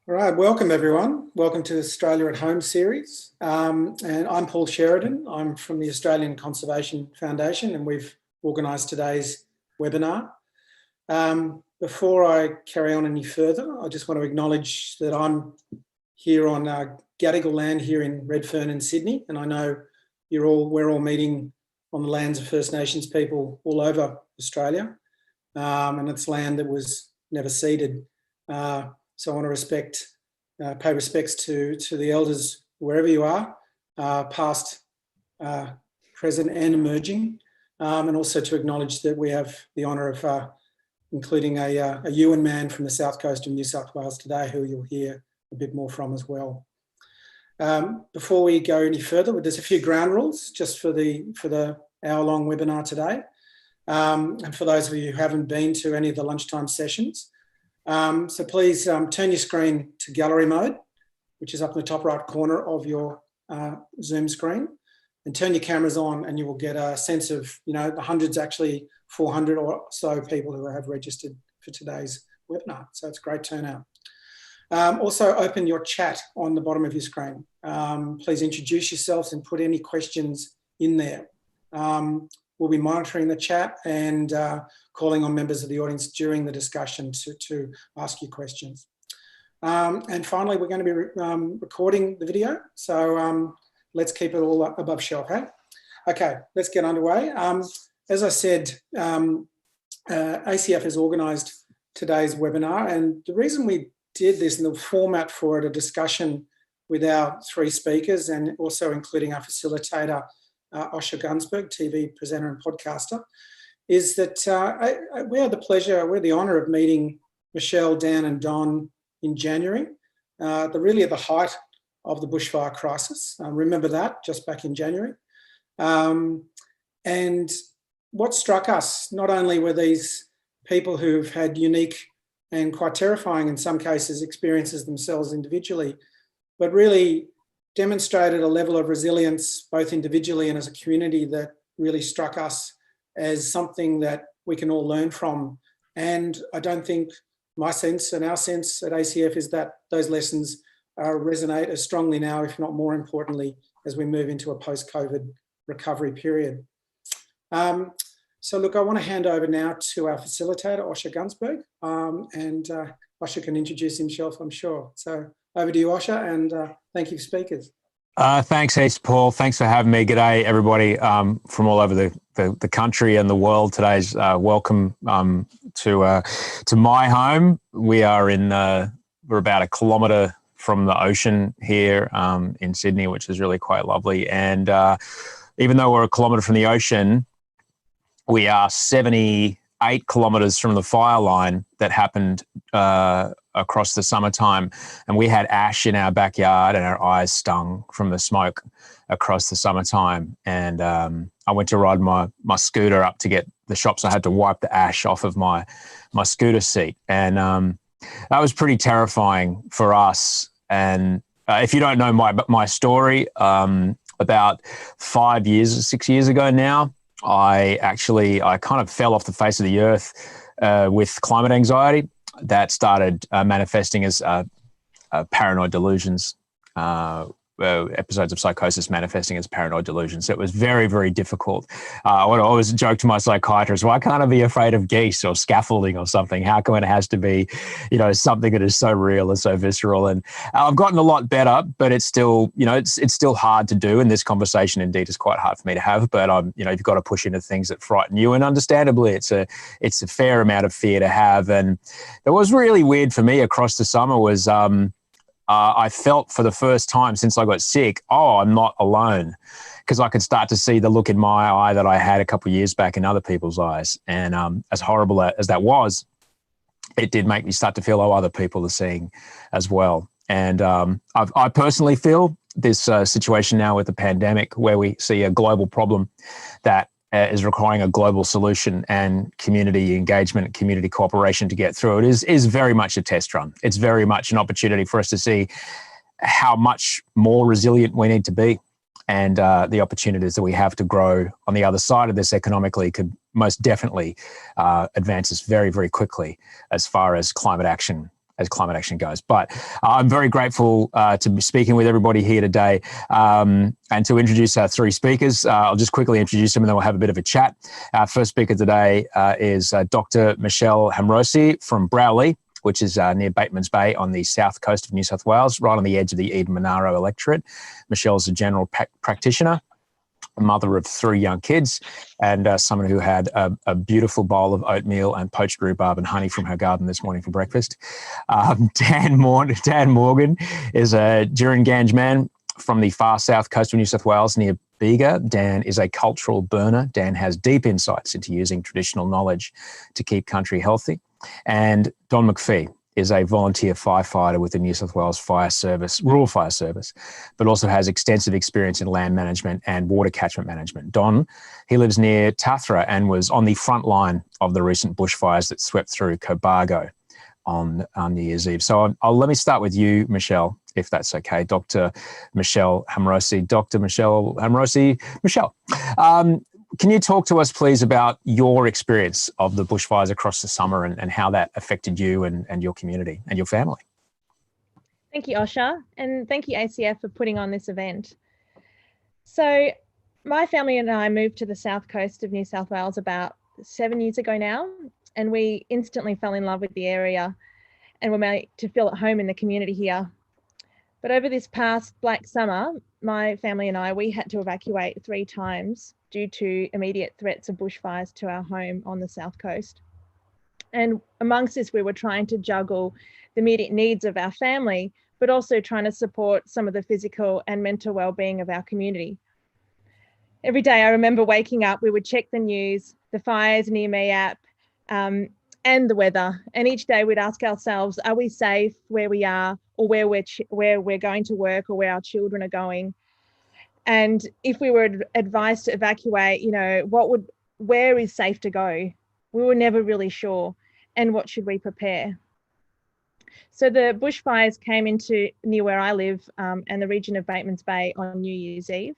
All right, welcome everyone. Welcome to Australia at Home series. And I'm Paul Sheridan. I'm from the Australian Conservation Foundation and we've organised today's webinar. Before I carry on any further, I just want to acknowledge that I'm here on Gadigal land here in Redfern in Sydney, and I know we're all meeting on the lands of First Nations people all over Australia, and it's land that was never ceded. So I want to pay respects to the elders wherever you are, past, present and emerging, and also to acknowledge that we have the honour of including a Yuin man from the south coast of New South Wales today, who you'll hear a bit more from as well. Before we go any further, there's a few ground rules just for the hour-long webinar today. And for those of you who haven't been to any of the lunchtime sessions, so please turn your screen to gallery mode, which is up in the top right corner of your Zoom screen, and turn your cameras on and you will get a sense of, the hundreds, actually 400 or so people who have registered for today's webinar. So it's a great turnout. Also open your chat on the bottom of your screen. Please introduce yourselves and put any questions in there. We'll be monitoring the chat and calling on members of the audience during the discussion to ask you questions. And finally, we're going to be recording the video. So let's keep it all above shelf, hey? Okay, let's get underway. As I said, ACF has organised today's webinar, and the reason we did this in the format for it, a discussion with our three speakers and also including our facilitator, Osher Günsberg, TV presenter and podcaster, is that we had the honour of meeting Michelle, Dan and Don in January, really at the height of the bushfire crisis. Remember that, just back in January. And what struck us, not only were these people who've had unique and quite terrifying, in some cases, experiences themselves individually, but really demonstrated a level of resilience, both individually and as a community, that really struck us as something that we can all learn from. And I don't think my sense and our sense at ACF is that those lessons resonate as strongly now, if not more importantly, as we move into a post-COVID recovery period. So look, I want to hand over now to our facilitator, Osher Günsberg, and Osher can introduce himself, I'm sure. So over to you, Osher, and thank you, speakers. Thanks, Paul. Thanks for having me. G'day, everybody from all over the country and the world. Today's welcome to my home. We are we're about a kilometre from the ocean here in Sydney, which is really quite lovely. And even though we're a kilometre from the ocean, we are 78 kilometres from the fire line that happened across the summertime. And we had ash in our backyard and our eyes stung from the smoke across the summertime. And I went to ride my scooter up to get the shops. I had to wipe the ash off of my scooter seat. And that was pretty terrifying for us. And if you don't know my story, about 6 years ago now, I kind of fell off the face of the earth with climate anxiety that started manifesting as paranoid delusions, episodes of psychosis manifesting as paranoid delusions. It was very, very difficult. I always joke to my psychiatrist, why can't I be afraid of geese or scaffolding or something? How come it has to be, something that is so real and so visceral? And I've gotten a lot better, but it's still, it's still hard to do. And this conversation indeed is quite hard for me to have, but you've got to push into things that frighten you. And understandably, it's a fair amount of fear to have. And it was really weird for me across the summer was, I felt for the first time since I got sick, I'm not alone, because I could start to see the look in my eye that I had a couple of years back in other people's eyes. And as horrible as that was, it did make me start to feel, other people are seeing as well. And I personally feel this situation now with the pandemic, where we see a global problem that is requiring a global solution and community engagement, community cooperation to get through it is very much a test run. It's very much an opportunity for us to see how much more resilient we need to be, and the opportunities that we have to grow on the other side of this economically could most definitely advance us very, very quickly as far as climate action as climate action goes. But I'm very grateful to be speaking with everybody here today and to introduce our three speakers. I'll just quickly introduce them and then we'll have a bit of a chat. Our first speaker today is Dr. Michelle Hamrosi from Browley, which is near Batemans Bay on the south coast of New South Wales, right on the edge of the Eden-Monaro electorate. Michelle's a general practitioner, a mother of 3 young kids, and someone who had a beautiful bowl of oatmeal and poached rhubarb and honey from her garden this morning for breakfast. Dan Morgan is a Djiringanj man from the far south coast of New South Wales near Bega. Dan is a cultural burner. Dan has deep insights into using traditional knowledge to keep country healthy. And Don McPhee is a volunteer firefighter with the New South Wales Fire Service, Rural Fire Service, but also has extensive experience in land management and water catchment management. Don, he lives near Tathra and was on the front line of the recent bushfires that swept through Cobargo on New Year's Eve. So let me start with you, Michelle, if that's okay. Dr. Michelle Hamrosi. Dr. Michelle Hamrosi. Michelle, can you talk to us, please, about your experience of the bushfires across the summer and how that affected you and your community and your family? Thank you, Osher, and thank you, ACF, for putting on this event. So my family and I moved to the south coast of New South Wales about 7 years ago now, and we instantly fell in love with the area and were made to feel at home in the community here. But over this past Black Summer, my family and I, we had to evacuate 3 times due to immediate threats of bushfires to our home on the south coast. And amongst this, we were trying to juggle the immediate needs of our family, but also trying to support some of the physical and mental well-being of our community. Every day I remember waking up, we would check the news, the Fires Near Me app, and the weather. And each day we'd ask ourselves, are we safe where we are, or where we're going to work, or where our children are going? And if we were advised to evacuate, where is safe to go? We were never really sure. And what should we prepare? So the bushfires came into near where I live and the region of Batemans Bay on New Year's Eve.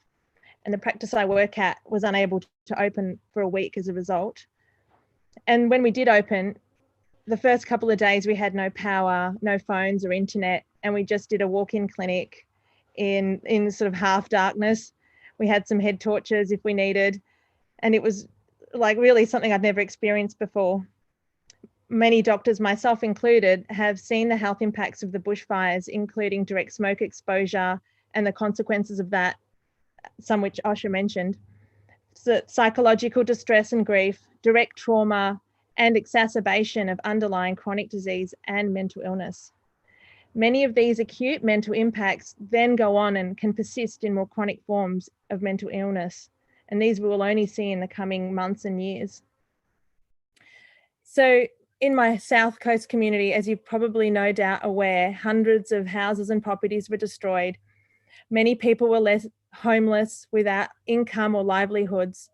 And the practice I work at was unable to open for a week as a result. And when we did open, the first couple of days we had no power, no phones or internet, and we just did a walk-in clinic in sort of half darkness. We had some head torches if we needed, and it was like really something I'd never experienced before. Many doctors, myself included, have seen the health impacts of the bushfires, including direct smoke exposure and the consequences of that, some which Osher mentioned. So psychological distress and grief, direct trauma, and exacerbation of underlying chronic disease and mental illness. Many of these acute mental impacts then go on and can persist in more chronic forms of mental illness. And these we will only see in the coming months and years. So in my South Coast community, as you're probably no doubt aware, hundreds of houses and properties were destroyed. Many people were left homeless, without income or livelihoods.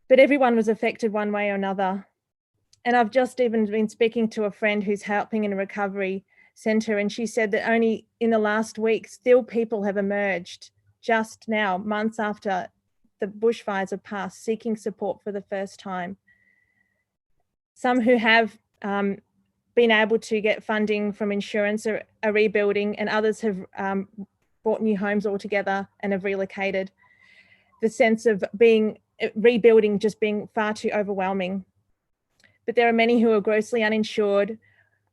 But everyone was affected one way or another. And I've just even been speaking to a friend who's helping in a recovery centre, and she said that only in the last week still people have emerged just now, months after the bushfires have passed, seeking support for the first time. Some who have been able to get funding from insurance are rebuilding, and others have bought new homes altogether and have relocated. The sense of rebuilding just being far too overwhelming. But there are many who are grossly uninsured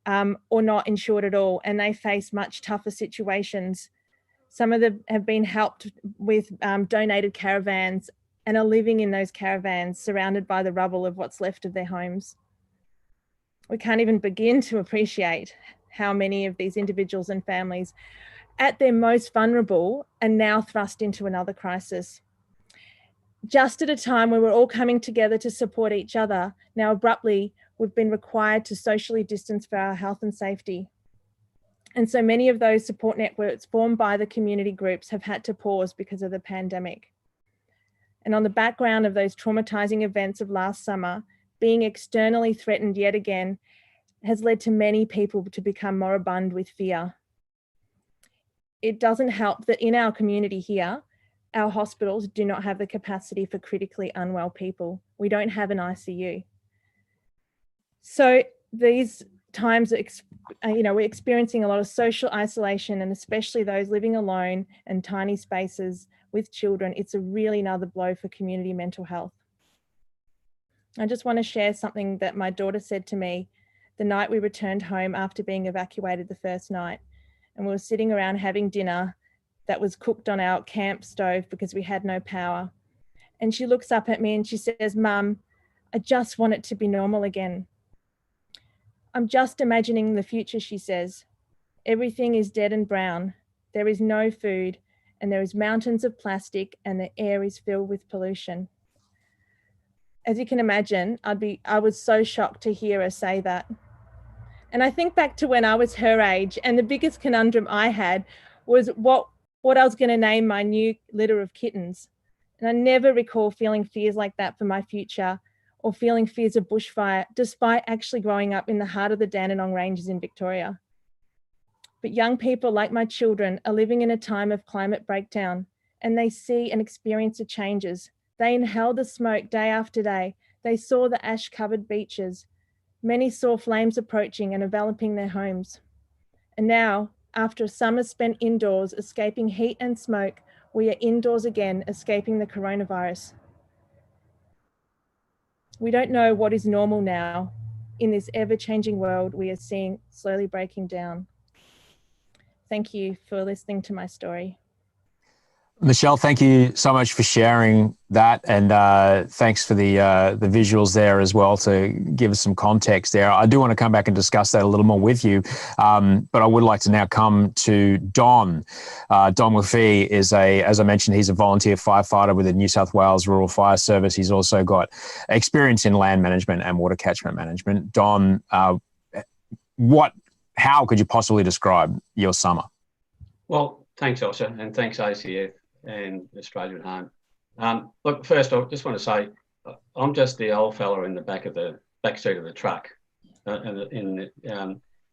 or not insured at all, and they face much tougher situations. Some of them have been helped with donated caravans and are living in those caravans surrounded by the rubble of what's left of their homes. We can't even begin to appreciate how many of these individuals and families at their most vulnerable are now thrust into another crisis. Just at a time where we're all coming together to support each other, now abruptly we've been required to socially distance for our health and safety. And so many of those support networks formed by the community groups have had to pause because of the pandemic. And on the background of those traumatizing events of last summer, being externally threatened yet again has led to many people to become moribund with fear. It doesn't help that in our community here, our hospitals do not have the capacity for critically unwell people. We don't have an ICU. So these times, we're experiencing a lot of social isolation, and especially those living alone and tiny spaces with children. It's a really another blow for community mental health. I just want to share something that my daughter said to me the night we returned home after being evacuated the first night. And we were sitting around having dinner that was cooked on our camp stove because we had no power. And she looks up at me and she says, "Mum, I just want it to be normal again. I'm just imagining the future," she says. "Everything is dead and brown. There is no food, and there is mountains of plastic, and the air is filled with pollution." As you can imagine, I was so shocked to hear her say that. And I think back to when I was her age, and the biggest conundrum I had was what I was going to name my new litter of kittens. And I never recall feeling fears like that for my future, or feeling fears of bushfire, despite actually growing up in the heart of the Dandenong Ranges in Victoria. But young people like my children are living in a time of climate breakdown, and they see and experience the changes. They inhale the smoke day after day. They saw the ash-covered beaches. Many saw flames approaching and enveloping their homes. And now, after a summer spent indoors, escaping heat and smoke, we are indoors again, escaping the coronavirus. We don't know what is normal now. In this ever-changing world, we are seeing slowly breaking down. Thank you for listening to my story. Michelle, thank you so much for sharing that, and thanks for the visuals there as well to give us some context there. I do want to come back and discuss that a little more with you, but I would like to now come to Don. Don McPhee is as I mentioned, he's a volunteer firefighter with the New South Wales Rural Fire Service. He's also got experience in land management and water catchment management. Don, how could you possibly describe your summer? Well, thanks, Osher, and thanks, ACF and Australia at Home. Look, first, I just want to say I'm just the old fella in the back seat of the truck, and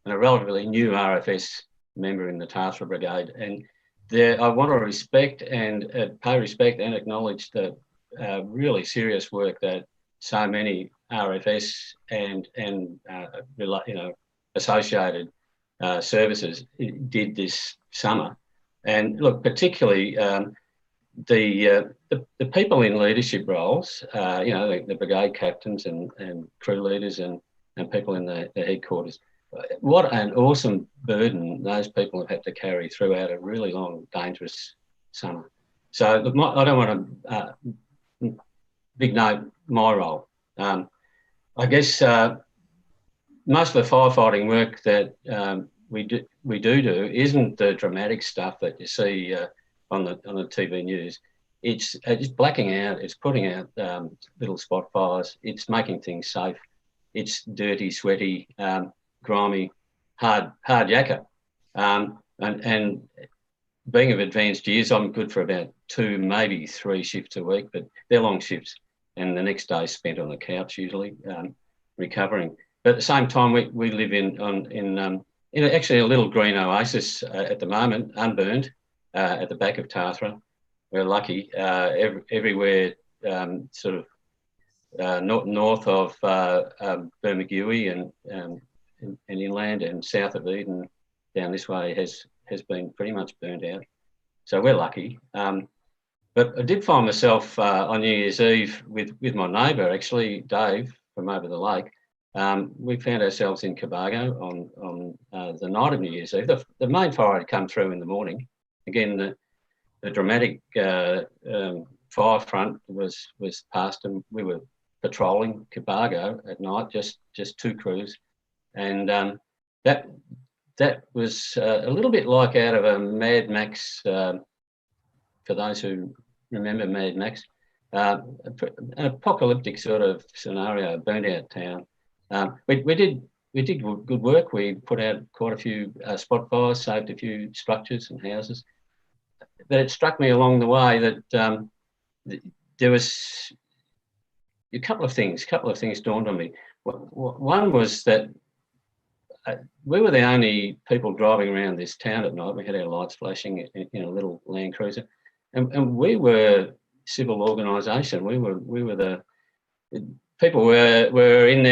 a relatively new RFS member in the Tathra Brigade. And I want to respect and pay respect and acknowledge the really serious work that so many RFS and associated services did this summer. And look, particularly the people in leadership roles, the brigade captains and crew leaders and people in the headquarters. What an awesome burden those people have had to carry throughout a really long, dangerous summer. So look, I don't want to big note my role. I guess most of the firefighting work that we do isn't the dramatic stuff that you see on the TV news. It's just blacking out. It's putting out little spot fires. It's making things safe. It's dirty, sweaty, grimy, hard yakka. And being of advanced years, I'm good for about 2, maybe 3 shifts a week, but they're long shifts, and the next day spent on the couch usually, recovering. But at the same time, we live in actually a little green oasis at the moment, unburned, at the back of Tathra. We're lucky. Everywhere sort of north of Bermagui and inland and south of Eden down this way has been pretty much burned out. So we're lucky. But I did find myself on New Year's Eve with my neighbour, actually, Dave, from over the lake. We found ourselves in Cabargo on the night of New Year's Eve. The main fire had come through in the morning. Again, the dramatic fire front was past, and we were patrolling Cabargo at night, just 2 crews, and that was a little bit like out of a Mad Max. For those who remember Mad Max, an apocalyptic sort of scenario, burnt out town. We did good work. We put out quite a few spot fires, saved a few structures and houses. But it struck me along the way that there was a couple of things dawned on me. One was that we were the only people driving around this town at night. We had our lights flashing in a little Land Cruiser, and we were civil organisation. We were people were in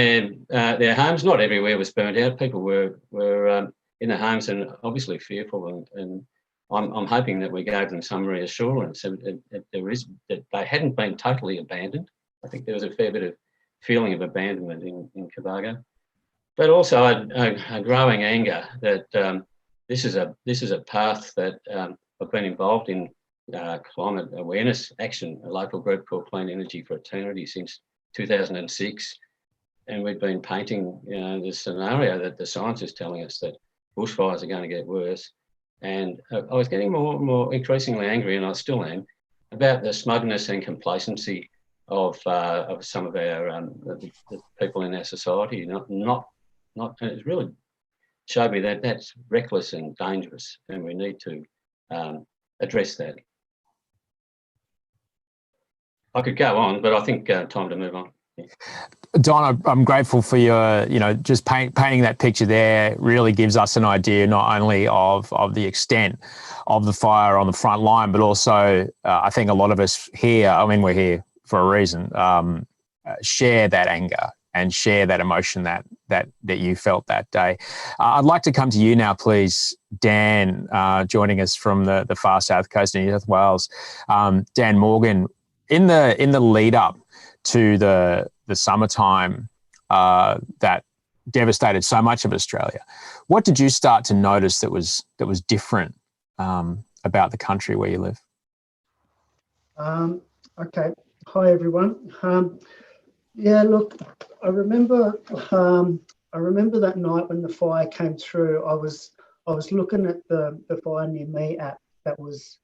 their homes. Not everywhere was burnt out. People were in their homes and obviously fearful. And I'm hoping that we gave them some reassurance that they hadn't been totally abandoned. I think there was a fair bit of feeling of abandonment in Cobargo, but also a growing anger that this is a path that I've been involved in climate awareness action, a local group called Clean Energy for Eternity since 2006, and we've been painting the scenario that the science is telling us that bushfires are going to get worse. And I was getting more increasingly angry, and I still am, about the smugness and complacency of some of our the people in our society. Not, and it's really showed me that that's reckless and dangerous, and we need to address that. I could go on, but I think time to move on. Yeah. Don, I'm grateful for your, just painting that picture there really gives us an idea not only of the extent of the fire on the front line, but also I think a lot of us here, I mean, we're here for a reason, share that anger and share that emotion that you felt that day. I'd like to come to you now, please, Dan, joining us from the far south coast of New South Wales. Dan Morgan, in the lead up to the summertime that devastated so much of Australia, what did you start to notice that was different about the country where you live? Okay. Hi everyone. Yeah, look, I remember that night when the fire came through. I was looking at the Fire Near Me app that was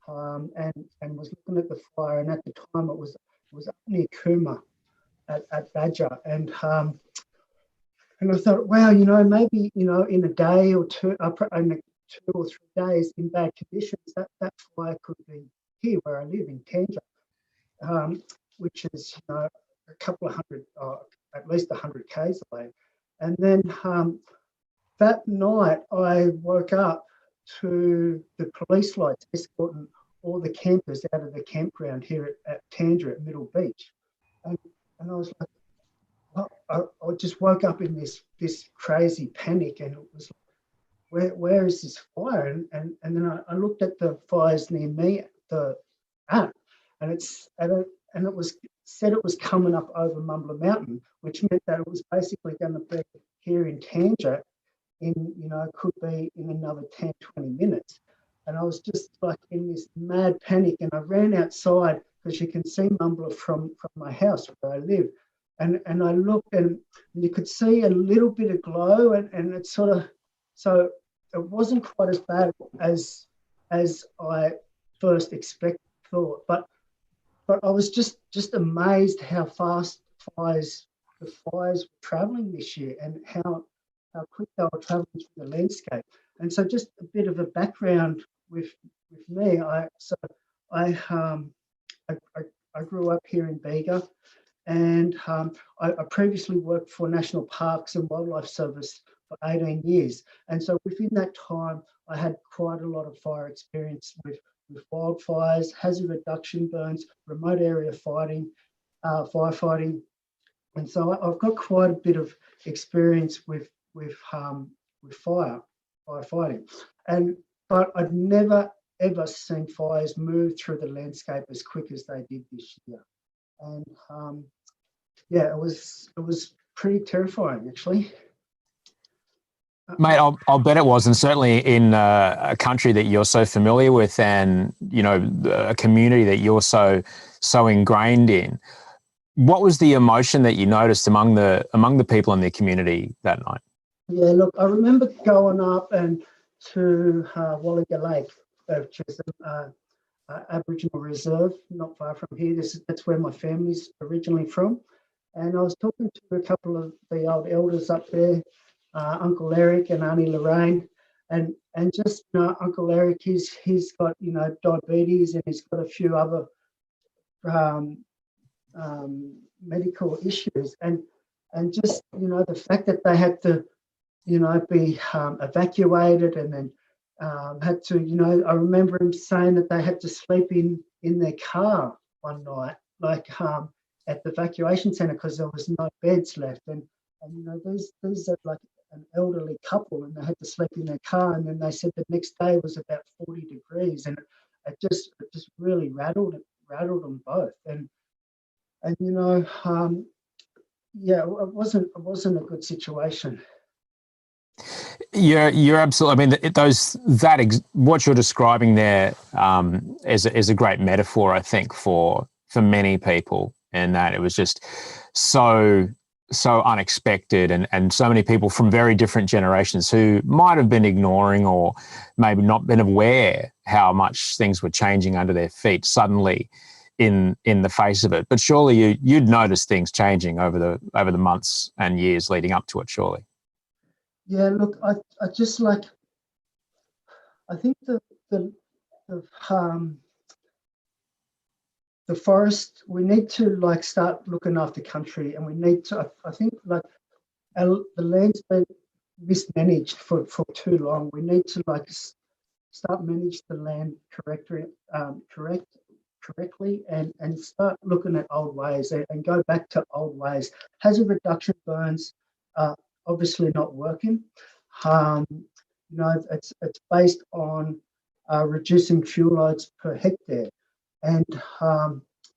and was looking at the fire, and at the time it was up near Cooma at Badger, and I thought, wow, maybe in a day or two, in 2 or 3 days in bad conditions, that fire could be here where I live in Tathra, which is a couple of hundred, at least 100 k's away. And then that night I woke up to the police lights escorting all the campers out of the campground here at Tathra at Middle Beach, and I was like, well, I just woke up in this crazy panic, and it was like, where is this fire? And then I looked at the Fires Near Me, the app, and it was said it was coming up over Mumbler Mountain, which meant that it was basically going to be here in Tathra could be in another 10, 20 minutes. And I was just like in this mad panic, and I ran outside because you can see Mumbler from my house where I live. And I looked, and you could see a little bit of glow, and it's sort of, so it wasn't quite as bad as I first thought. But I was just amazed how fast the fires were travelling this year, and how quick they were travelling through the landscape. And so just a bit of a background with me. I grew up here in Bega, and I previously worked for National Parks and Wildlife Service for 18 years. And so within that time, I had quite a lot of fire experience with wildfires, hazard reduction burns, remote area firefighting. And so I've got quite a bit of experience with firefighting. But I'd never ever seen fires move through the landscape as quick as they did this year. And yeah, it was pretty terrifying, actually. Mate, I'll bet it was, and certainly in a country that you're so familiar with, and a community that you're so ingrained in. What was the emotion that you noticed among the people in the community that night? Yeah, look, I remember going up and to Wallaga Lake, which is an Aboriginal reserve not far from here. That's where my family's originally from. And I was talking to a couple of the old elders up there, Uncle Eric and Auntie Lorraine, and just Uncle Eric, he's got diabetes, and he's got a few other medical issues, and just the fact that they had to be evacuated, and then had to I remember him saying that they had to sleep in their car one night, at the evacuation centre because there was no beds left. And you know, there's like an elderly couple, and they had to sleep in their car. And then they said the next day was about 40 degrees, and it just really rattled them both. And you know, yeah, it wasn't a good situation. You're absolutely. I mean, what you're describing there is a great metaphor, I think, for many people, in that it was just so unexpected, and so many people from very different generations who might have been ignoring or maybe not been aware how much things were changing under their feet suddenly in the face of it. But surely you'd notice things changing over the months and years leading up to it, surely. Yeah, look, I just like, I think the forest, we need to like start looking after country, and we need to, I think like the land's been mismanaged for too long. We need to like start manage the land correctly and start looking at old ways and go back to old ways. Hazard reduction burns are obviously not working. You know, it's based on reducing fuel loads per hectare, and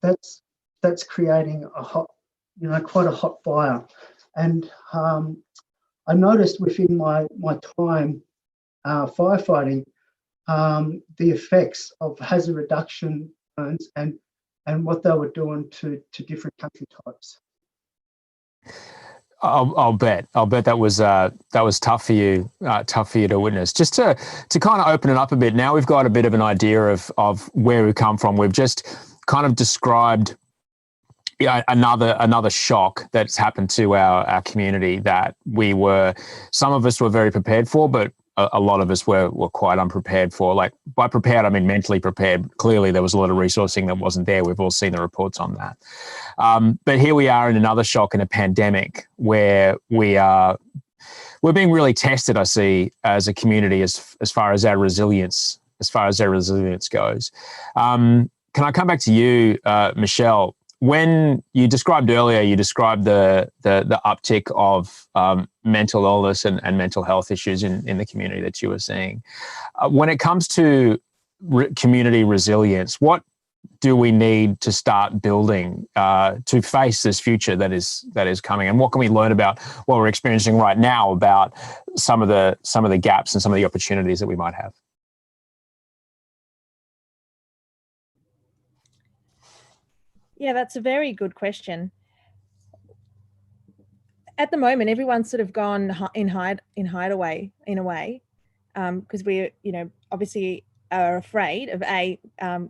that's creating a hot, you know, quite a hot fire. And I noticed within my time firefighting the effects of hazard reduction burns and what they were doing to different country types. I'll bet that was tough for you to witness. Just to kind of open it up a bit. Now we've got a bit of an idea of where we come from. We've just kind of described another shock that's happened to our community that some of us were very prepared for, but a lot of us were quite unprepared for. Like, by prepared, I mean mentally prepared. Clearly, there was a lot of resourcing that wasn't there. We've all seen the reports on that. But here we are in another shock, in a pandemic, where we're being really tested, I see, as a community as far as our resilience goes. Can I come back to you, Michelle? When you described earlier, the uptick of mental illness and mental health issues in the community that you were seeing. When it comes to community resilience, what do we need to start building to face this future that is coming? And what can we learn about what we're experiencing right now about some of the gaps and some of the opportunities that we might have? Yeah, that's a very good question. At the moment, everyone's sort of gone in hideaway in a way, because we, you know, obviously are afraid of A,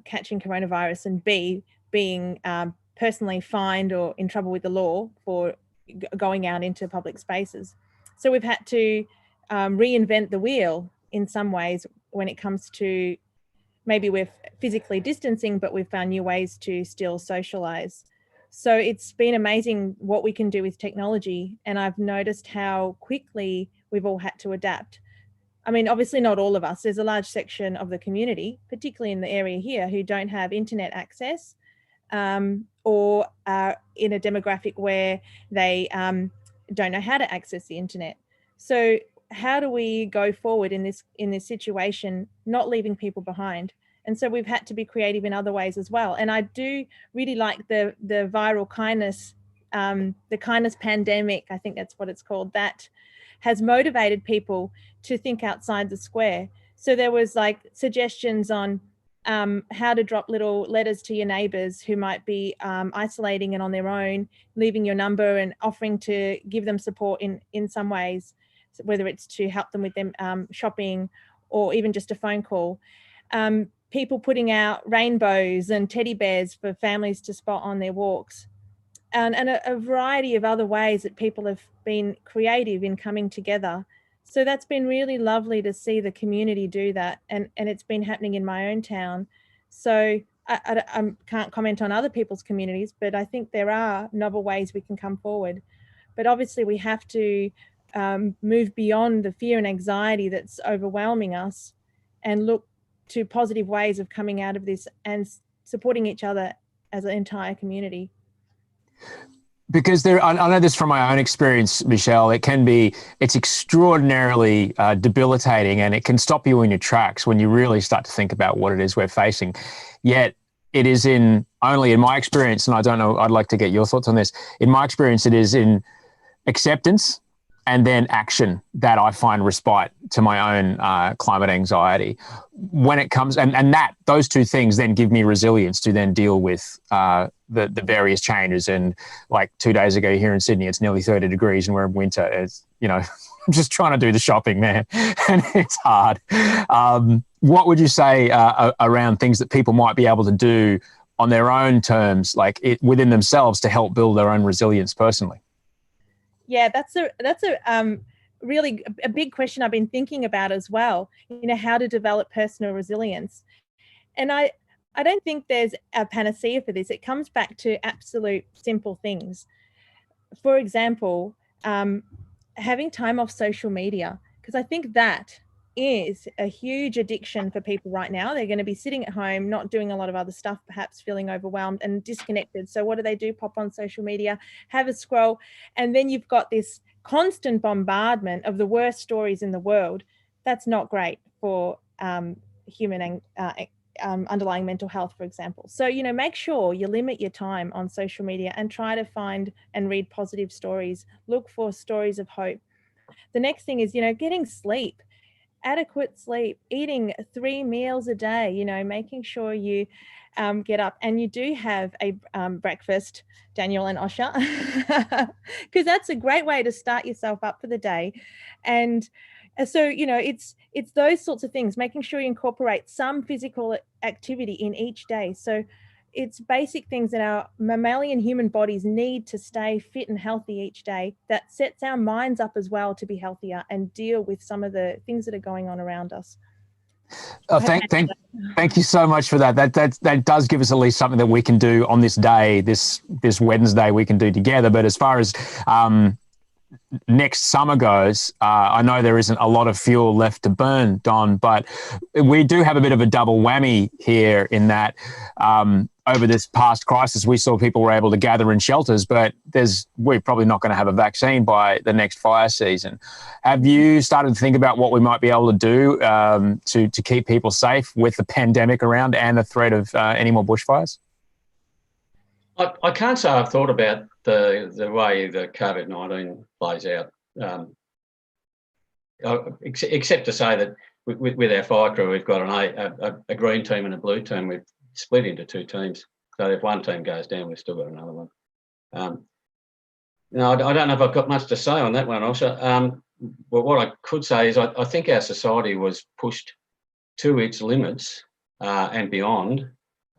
catching coronavirus, and B, being personally fined or in trouble with the law for going out into public spaces. So we've had to reinvent the wheel in some ways when it comes to, maybe we're physically distancing, but we've found new ways to still socialize. So it's been amazing what we can do with technology. And I've noticed how quickly we've all had to adapt. I mean, obviously not all of us. There's a large section of the community, particularly in the area here, who don't have internet access, or are in a demographic where they don't know how to access the internet. So how do we go forward in this situation, not leaving people behind? And so we've had to be creative in other ways as well. And I do really like the viral kindness, the kindness pandemic, I think that's what it's called, that has motivated people to think outside the square. So there was like suggestions on how to drop little letters to your neighbours who might be isolating and on their own, leaving your number and offering to give them support in some ways, whether it's to help them with them shopping or even just a phone call. People putting out rainbows and teddy bears for families to spot on their walks, and a variety of other ways that people have been creative in coming together. So that's been really lovely to see the community do that, and it's been happening in my own town. So I can't comment on other people's communities, but I think there are novel ways we can come forward. But obviously we have to move beyond the fear and anxiety that's overwhelming us and look to positive ways of coming out of this and supporting each other as an entire community. Because I know this from my own experience, Michelle, it's extraordinarily debilitating, and it can stop you in your tracks when you really start to think about what it is we're facing. Yet it is only in my experience, and I don't know, I'd like to get your thoughts on this. In my experience, it is in acceptance and then action that I find respite to my own climate anxiety. When it comes, and those two things then give me resilience to then deal with the various changes. And like 2 days ago here in Sydney, it's nearly 30 degrees and we're in winter. It's, I'm just trying to do the shopping, man, and it's hard. What would you say around things that people might be able to do on their own terms, within themselves, to help build their own resilience personally? Yeah, that's a really a big question I've been thinking about as well. How to develop personal resilience. And I don't think there's a panacea for this. It comes back to absolute simple things. For example, having time off social media, because I think that is a huge addiction for people right now. They're going to be sitting at home, not doing a lot of other stuff, perhaps feeling overwhelmed and disconnected. So what do? Pop on social media, have a scroll, and then you've got this constant bombardment of the worst stories in the world. That's not great for human underlying mental health, for example. So, make sure you limit your time on social media and try to find and read positive stories. Look for stories of hope. The next thing is, getting sleep. Adequate sleep, eating 3 meals a day, making sure you get up and you do have a breakfast, Daniel and Osher, because that's a great way to start yourself up for the day. And so, it's those sorts of things, making sure you incorporate some physical activity in each day. So it's basic things that our mammalian human bodies need to stay fit and healthy each day, that sets our minds up as well to be healthier and deal with some of the things that are going on around us. Thank you so much for that. That does give us at least something that we can do on this day, this Wednesday, we can do together. But as far as next summer goes, I know there isn't a lot of fuel left to burn, Don, but we do have a bit of a double whammy here in that over this past crisis, we saw people were able to gather in shelters, but we're probably not going to have a vaccine by the next fire season. Have you started to think about what we might be able to do to keep people safe with the pandemic around and the threat of any more bushfires? I can't say I've thought about the way the COVID-19 plays out, except to say that with our fire crew, we've got a green team and a blue team. We've split into 2 teams. So if one team goes down, we've still got another one. I don't know if I've got much to say on that one, Osher. But what I could say is I think our society was pushed to its limits and beyond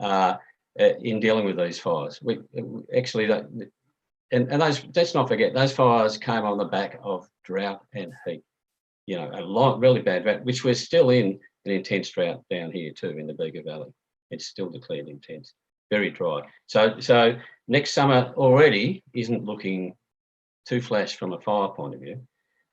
in dealing with these fires. Let's not forget, those fires came on the back of drought and heat. Really bad drought, which we're still in an intense drought down here too in the Bega Valley. It's still declared intense, very dry. So next summer already isn't looking too flash from a fire point of view.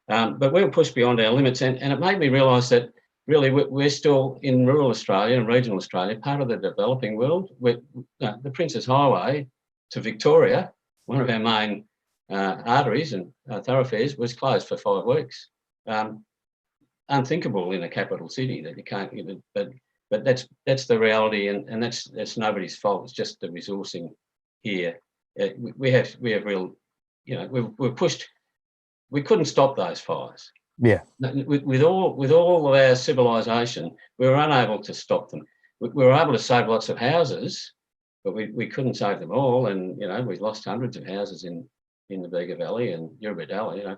But we were pushed beyond our limits, and it made me realise that really we're still in rural Australia and regional Australia, part of the developing world. The Princes Highway to Victoria, one of our main arteries and thoroughfares, was closed for 5 weeks. Unthinkable in a capital city that you can't even, but that's the reality, and that's nobody's fault. It's just the resourcing here. We have real, we're pushed. We couldn't stop those fires. Yeah. With all of our civilization, we were unable to stop them. We were able to save lots of houses, but we couldn't save them all. And we lost hundreds of houses in the Bega Valley and Yurbadella.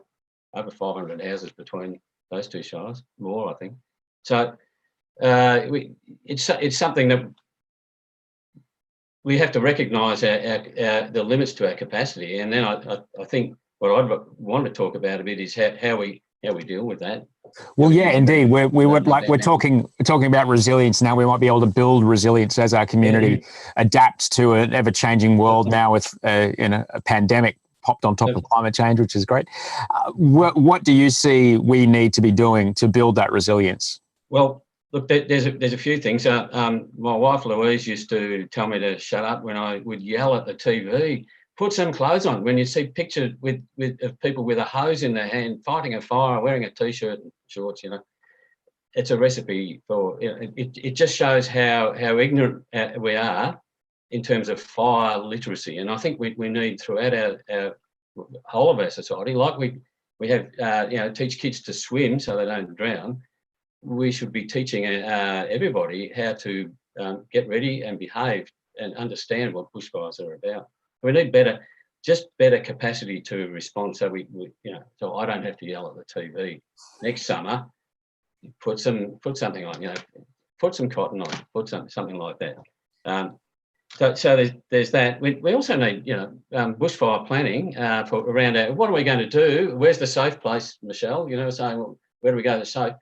Over 500 houses between those 2 shires, more I think. So it's something that we have to recognise the limits to our capacity. And then I think what I'd want to talk about a bit is how we deal with that. Well, yeah, indeed. We're talking about resilience now. We might be able to build resilience as our community adapts to an ever-changing world now with a pandemic popped on top of climate change, which is great. What do you see we need to be doing to build that resilience? Well, look, there's a few things. My wife Louise used to tell me to shut up when I would yell at the TV put some clothes on. When you see pictures of people with a hose in their hand, fighting a fire, wearing a t-shirt and shorts, it's a recipe for, it just shows how ignorant we are in terms of fire literacy. And I think we need throughout our whole of our society, like we have, teach kids to swim so they don't drown. We should be teaching everybody how to get ready and behave and understand what bushfires are about. We need better capacity to respond. So so I don't have to yell at the TV next summer. Put something on, put some cotton on, put something like that. So there's that. We also need, bushfire planning for around what are we going to do? Where's the safe place, Michelle? Saying, well, where do we go to safe?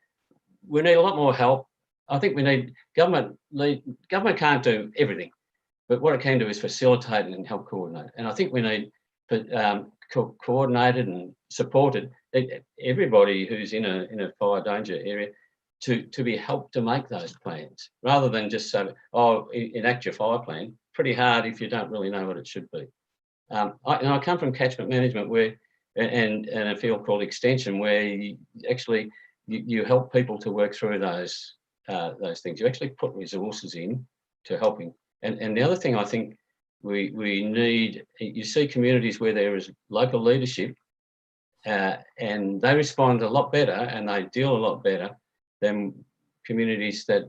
We need a lot more help. I think we need government. Government can't do everything, but what it can do is facilitate and help coordinate. And I think we need coordinated and supported everybody who's in a fire danger area to be helped to make those plans, rather than just say, enact your fire plan. Pretty hard if you don't really know what it should be. I come from catchment management and a field called extension, where you help people to work through those things. You actually put resources in to helping. And the other thing I think we need, you see communities where there is local leadership and they respond a lot better and they deal a lot better than communities that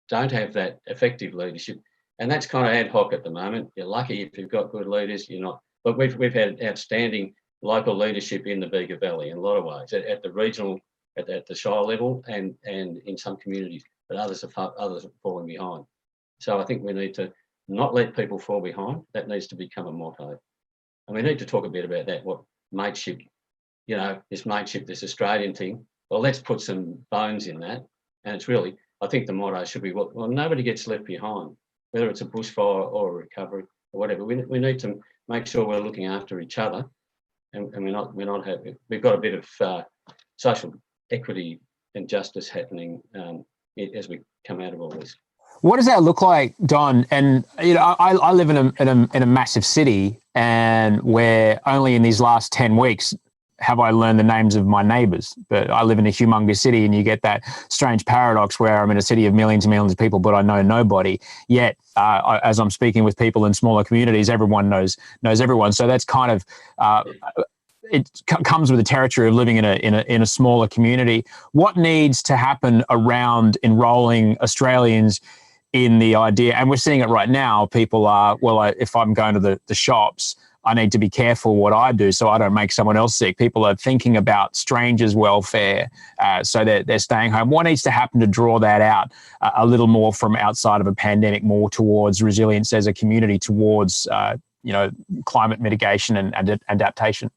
don't have that effective leadership. And that's kind of ad hoc at the moment. You're lucky if you've got good leaders, you're not. But we've had outstanding local leadership in the Bega Valley in a lot of ways, at the regional, at the shire level and in some communities, but others are falling behind. So I think we need to not let people fall behind. That needs to become a motto. And we need to talk a bit about that, what mateship, this mateship, this Australian thing. Well, let's put some bones in that. And it's really, I think the motto should be, well, nobody gets left behind, whether it's a bushfire or a recovery or whatever. We need to make sure we're looking after each other, and we're not happy. We've got a bit of social equity and justice happening as we come out of all this. What does that look like, Don? And I live in a massive city, and where only in these last 10 weeks have I learned the names of my neighbours. But I live in a humongous city, and you get that strange paradox where I'm in a city of millions and millions of people, but I know nobody. Yet, as I'm speaking with people in smaller communities, everyone knows everyone. So that's kind of it comes with the territory of living in a smaller community. What needs to happen around enrolling Australians in the idea? And we're seeing it right now. People are, if I'm going to the shops, I need to be careful what I do so I don't make someone else sick. People are thinking about strangers' welfare, so they're staying home. What needs to happen to draw that out a little more from outside of a pandemic, more towards resilience as a community, towards climate mitigation and adaptation?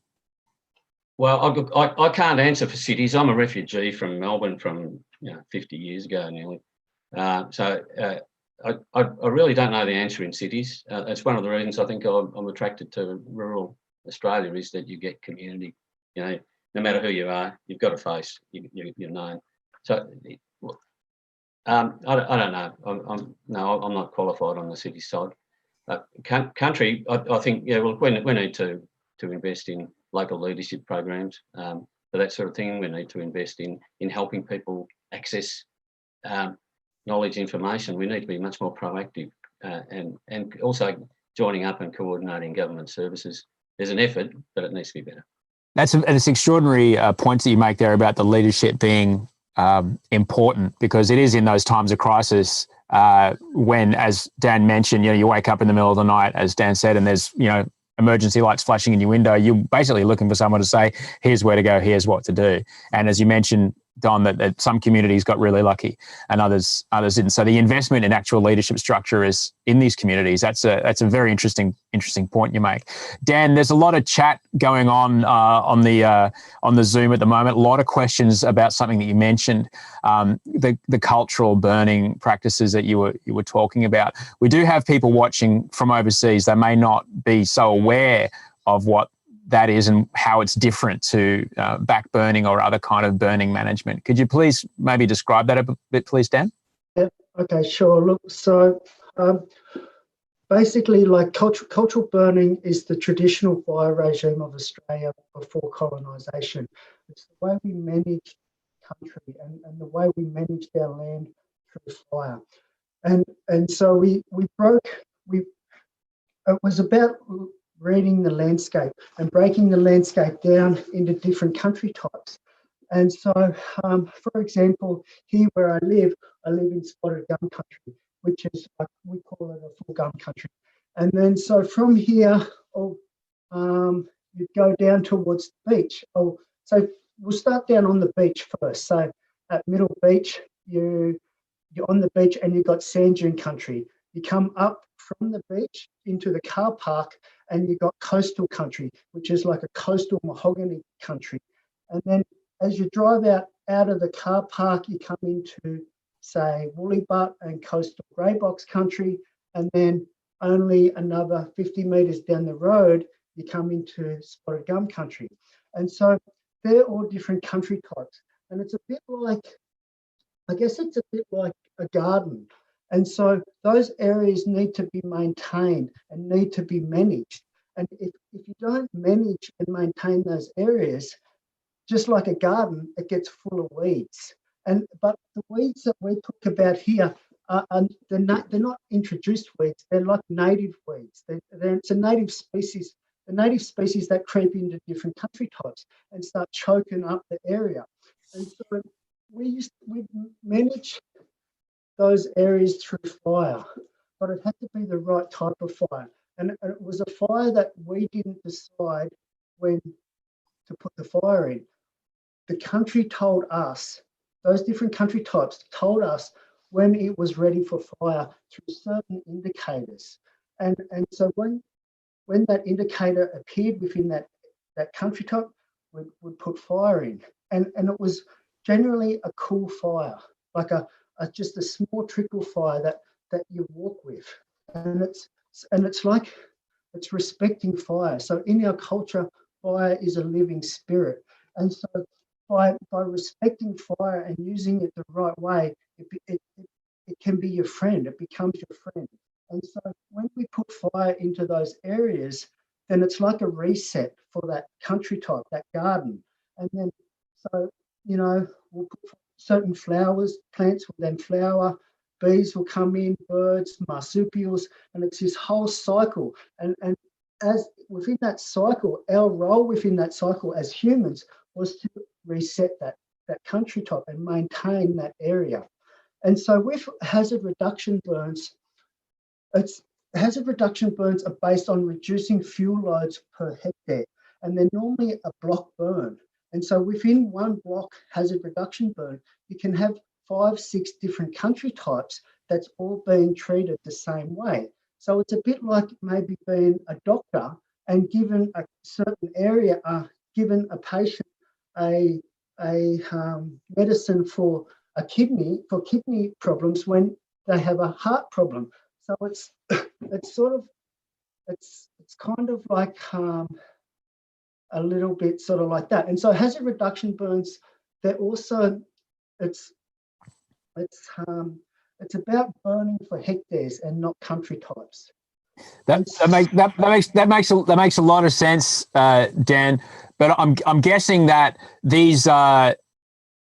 Well, I can't answer for cities. I'm a refugee from Melbourne from 50 years ago nearly. So I really don't know the answer in cities. It's one of the reasons I think I'm attracted to rural Australia, is that you get community. No matter who you are, you've got a face. You're known. So I don't know. I'm not qualified on the city side. Country, I think we need to invest in local leadership programs for that sort of thing. We need to invest in helping people access knowledge, information. We need to be much more proactive and also joining up and coordinating government services. There's an effort, but it needs to be better. It's extraordinary points that you make there about the leadership being important, because it is in those times of crisis when, as Dan mentioned, you wake up in the middle of the night, as Dan said, and there's emergency lights flashing in your window. You're basically looking for someone to say, here's where to go, here's what to do. And as you mentioned, Don, that some communities got really lucky and others didn't. So the investment in actual leadership structure is in these communities. That's a very interesting point you make. Dan, there's a lot of chat going on the Zoom at the moment. A lot of questions about something that you mentioned, the cultural burning practices that you were talking about. We do have people watching from overseas. They may not be so aware of what that is and how it's different to back burning or other kind of burning management. Could you please maybe describe that a bit, please, Dan? Yeah, okay, sure. Look, so basically like cultural burning is the traditional fire regime of Australia before colonisation. It's the way we managed country and the way we managed our land through fire. And so it was about reading the landscape and breaking the landscape down into different country types. And so, for example, here where I live in spotted gum country, which is like, we call it a full gum country. And then so from here, you go down towards the beach. So we'll start down on the beach first. So at Middle Beach, you're on the beach and you've got sand dune country. You come up from the beach into the car park and you've got coastal country, which is like a coastal mahogany country. And then as you drive out of the car park, you come into, say, woolly butt and coastal grey box country. And then only another 50 metres down the road, you come into spotted gum country. And so they're all different country types. And it's a bit like, I guess it's a bit like a garden. And so those areas need to be maintained and need to be managed. And if you don't manage and maintain those areas, just like a garden, it gets full of weeds. But the weeds that we talk about here, they're not introduced weeds. They're like native weeds. It's a native species. The native species that creep into different country types and start choking up the area. And so we manage those areas through fire, but it had to be the right type of fire. And it was a fire that we didn't decide when to put the fire in. The country told us, those different country types told us when it was ready for fire through certain indicators. And so when that indicator appeared within that country type, we'd put fire in. And it was generally a cool fire, like just a small trickle fire that you walk with. And it's like, it's respecting fire. So in our culture, fire is a living spirit. And so by respecting fire and using it the right way, it can be your friend, it becomes your friend. And so when we put fire into those areas, then it's like a reset for that country type, that garden. And then, so, we'll put certain flowers, plants will then flower, bees will come in, birds, marsupials, and it's this whole cycle. And as within that cycle, our role within that cycle as humans was to reset that country type and maintain that area. And so with hazard reduction burns, hazard reduction burns are based on reducing fuel loads per hectare, and they're normally a block burn. And so within one block hazard reduction burn, you can have 5, 6 different country types that's all being treated the same way. So it's a bit like maybe being a doctor and given a certain area, given a patient a medicine for kidney problems when they have a heart problem. So it's kind of like a little bit sort of like that. And so hazard reduction burns, they're also it's about burning for hectares and not country types. That makes a lot of sense, Dan. But I'm guessing that these are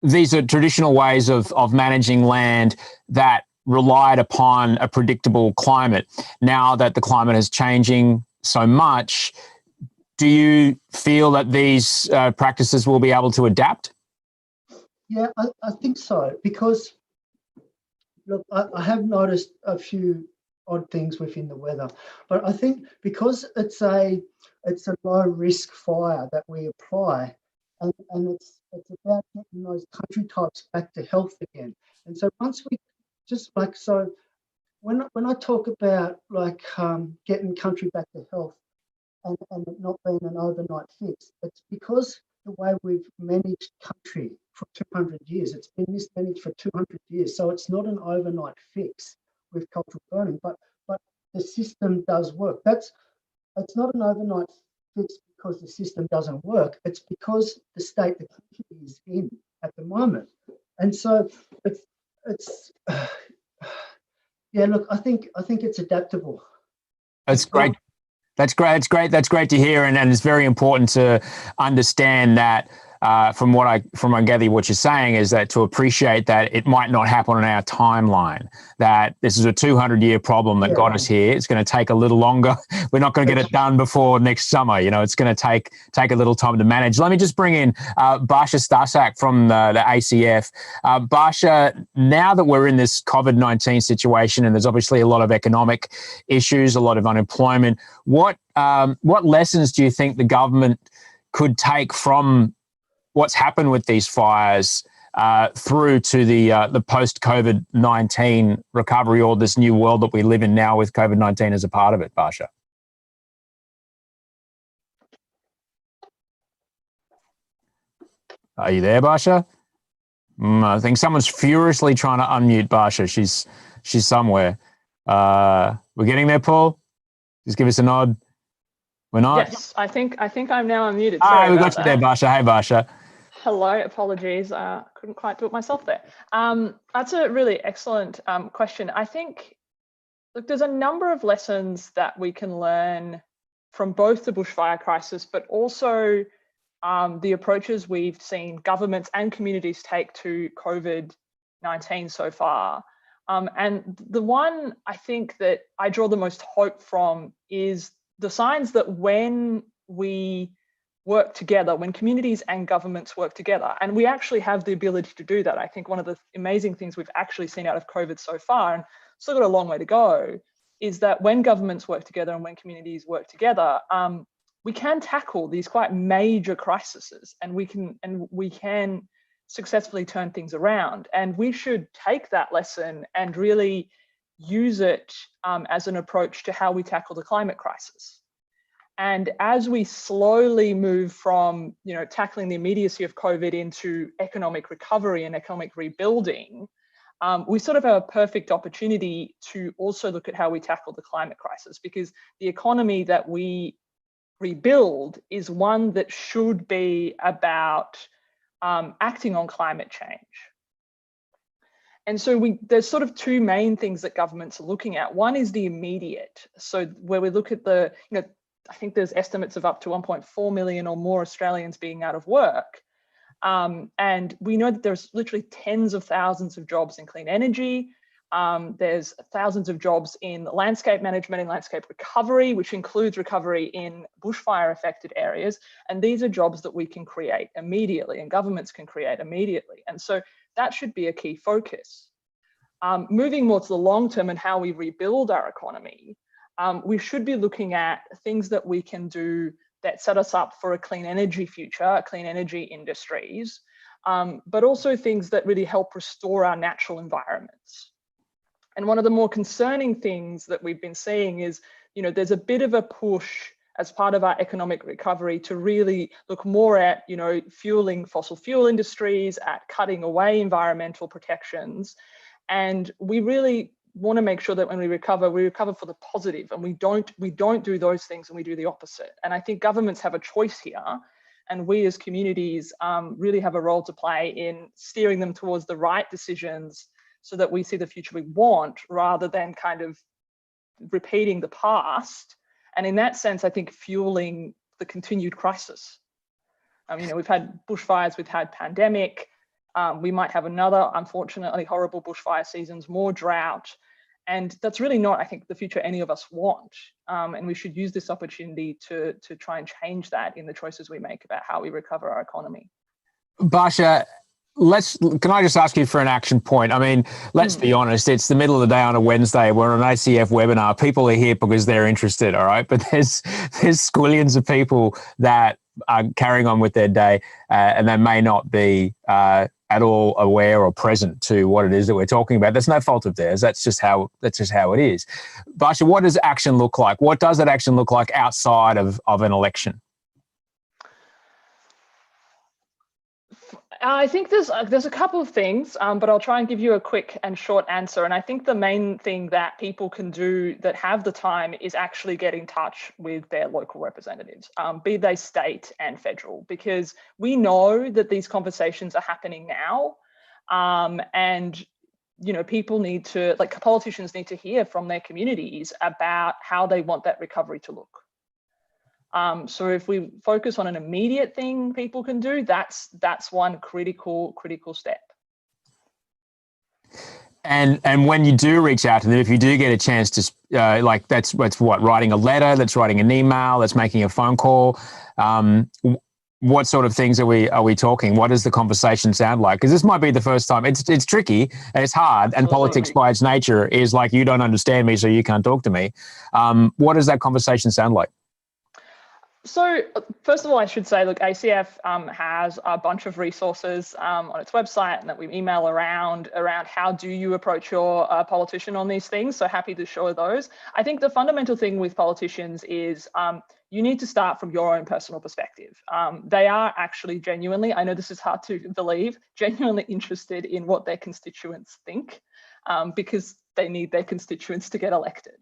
traditional ways of managing land that relied upon a predictable climate. Now that the climate is changing so much, do you feel that these practices will be able to adapt? Yeah, I think so, because look, I have noticed a few odd things within the weather, but I think because it's a low risk fire that we apply, and it's about getting those country types back to health again. And so once we just like, so when I talk about like getting country back to health and it not being an overnight fix, it's because the way we've managed country for 200 years, it's been mismanaged for 200 years. So it's not an overnight fix with cultural burning, but the system does work. It's not an overnight fix because the system doesn't work. It's because the state the country is in at the moment. And so it's yeah, look, I think it's adaptable. That's great. That's great. It's great. That's great to hear, and it's very important to understand that. From what I gather, what you're saying is that to appreciate that it might not happen on our timeline. That this is a 200-year problem that got us here. It's going to take a little longer. We're not going to get it done before next summer. You know, it's going to take a little time to manage. Let me just bring in Barsha Stasak from the ACF. Barsha, now that we're in this COVID-19 situation, and there's obviously a lot of economic issues, a lot of unemployment, what lessons do you think the government could take from what's happened with these fires through to the post-COVID-19 recovery, or this new world that we live in now with COVID-19 as a part of it, Barsha? Are you there, Barsha? I think someone's furiously trying to unmute Barsha. She's somewhere. We're getting there, Paul? Just give us a nod. We're not? Yes, I think I'm now unmuted. Sorry, we got you there, Barsha. Hey, Barsha. Hello, apologies. Couldn't quite do it myself there. That's a really excellent question. I think, look, there's a number of lessons that we can learn from both the bushfire crisis, but also the approaches we've seen governments and communities take to COVID-19 so far. And the one I think that I draw the most hope from is the signs that when we work together, when communities and governments work together, and we actually have the ability to do that. I think one of the amazing things we've actually seen out of COVID so far, and still got a long way to go, is that when governments work together and when communities work together, we can tackle these quite major crises, and we can successfully turn things around. And we should take that lesson and really use it as an approach to how we tackle the climate crisis. And as we slowly move from, tackling the immediacy of COVID into economic recovery and economic rebuilding, we sort of have a perfect opportunity to also look at how we tackle the climate crisis, because the economy that we rebuild is one that should be about acting on climate change. And so there's sort of two main things that governments are looking at. One is the immediate. So where we look at I think there's estimates of up to 1.4 million or more Australians being out of work. And we know that there's literally tens of thousands of jobs in clean energy. There's thousands of jobs in landscape management and landscape recovery, which includes recovery in bushfire affected areas. And these are jobs that we can create immediately and governments can create immediately. And so that should be a key focus. Moving more to the long term and how we rebuild our economy, we should be looking at things that we can do that set us up for a clean energy future, clean energy industries, but also things that really help restore our natural environments. And one of the more concerning things that we've been seeing is, there's a bit of a push as part of our economic recovery to really look more at, fueling fossil fuel industries, at cutting away environmental protections. And we really want to make sure that when we recover for the positive, and we don't do those things and we do the opposite. And I think governments have a choice here, and we as communities really have a role to play in steering them towards the right decisions so that we see the future we want, rather than kind of repeating the past. And in that sense, I think fueling the continued crisis. We've had bushfires, we've had pandemic, we might have another, unfortunately, horrible bushfire seasons, more drought. And that's really not, I think, the future any of us want. And we should use this opportunity to try and change that in the choices we make about how we recover our economy. Barsha, can I just ask you for an action point? Let's be honest, it's the middle of the day on a Wednesday. We're on an ACF webinar. People are here because they're interested, all right? But there's squillions of people that are carrying on with their day and they may not be at all aware or present to what it is that we're talking about. That's no fault of theirs. That's just how it is. Barsha, what does action look like? What does that action look like outside of an election? I think there's a couple of things, but I'll try and give you a quick and short answer. And I think the main thing that people can do that have the time is actually get in touch with their local representatives, be they state and federal, because we know that these conversations are happening now. And you know, people need to, like, politicians need to hear from their communities about how they want that recovery to look. So if we focus on an immediate thing people can do, that's one critical step. And when you do reach out to them, if you do get a chance to, like, that's what, writing a letter, that's writing an email, that's making a phone call. What sort of things are we talking? What does the conversation sound like? Because this might be the first time. It's tricky and it's hard. And politics by its nature is like, you don't understand me, so you can't talk to me. What does that conversation sound like? So first of all, I should say, look, ACF has a bunch of resources on its website and that we email around how do you approach your politician on these things. So happy to show those. I think the fundamental thing with politicians is you need to start from your own personal perspective. They are actually genuinely, I know this is hard to believe, genuinely interested in what their constituents think because they need their constituents to get elected.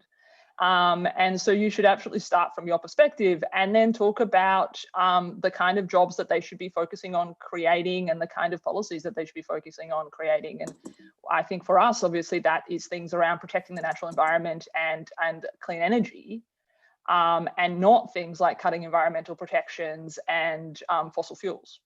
And so you should absolutely start from your perspective and then talk about the kind of jobs that they should be focusing on creating and the kind of policies that they should be focusing on creating. And I think for us, obviously, that is things around protecting the natural environment and clean energy, and not things like cutting environmental protections and fossil fuels.